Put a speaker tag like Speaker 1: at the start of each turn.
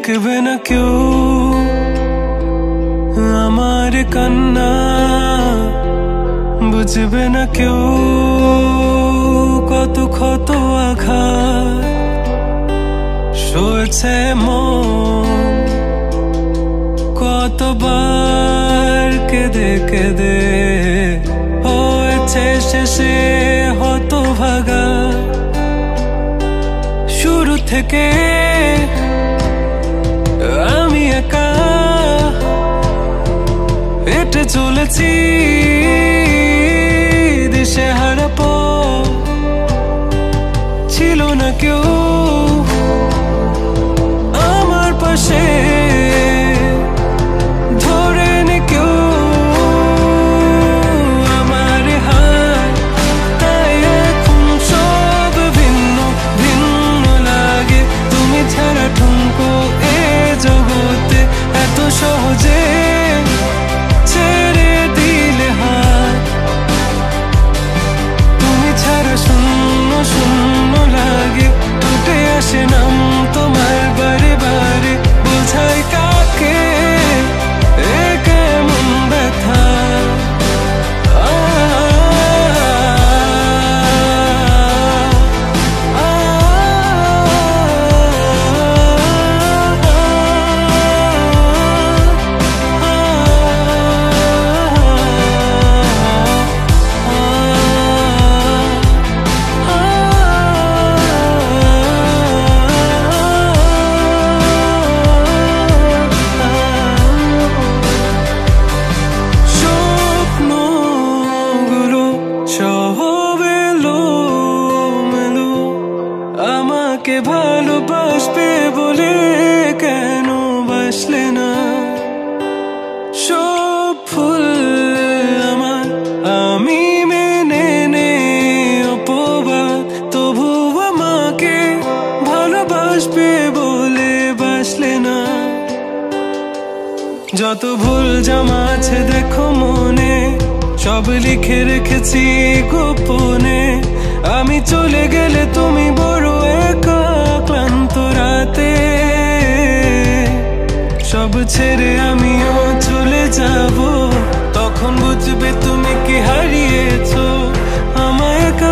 Speaker 1: দেখবে না কেউ আমার কান্না, বুঝবে না কেউ কত ক্ষত আঘাত সয়েছে মন, কতবার কেঁদে কেঁদে হয়েছে শেষে হতভাগা। শুরু থেকে আমি একা হেঁটে চলেছি দিশেহারা পথ, ছিল না কেউ আমার পাশে ধরে নে কেউ আমার হাত, তাই এখন সব ভিন্ন ভিন্ন লাগে। তুমি ছাড়া ঠুনকো এ জগতে এত সহজে ছেড়ে দিলে হাত, তুমি ছাড়া শূন্য শূন্য লাগে। উঠে আসে নাম তোমার বারে বারে, বোঝাই কাকে এ কেমন ব্যথা। আমাকে ভালোবাসবে বলে কেন বাসলে না? সব ফুল আমার আমি মেনে নে অপবাদ, তবু আমাকে ভালোবাসবে বলে বাসলে না। যত ভুল জামা আছে দেখো মনে, সব লিখে রেখেছি গোপনে। আমি চলে গেলে তুমি বড় একা ক্লান্ত রাতে, সব ছেড়ে আমিও চলে যাব। তখন বুঝবে তুমি কি হারিয়েছো, আমায় একা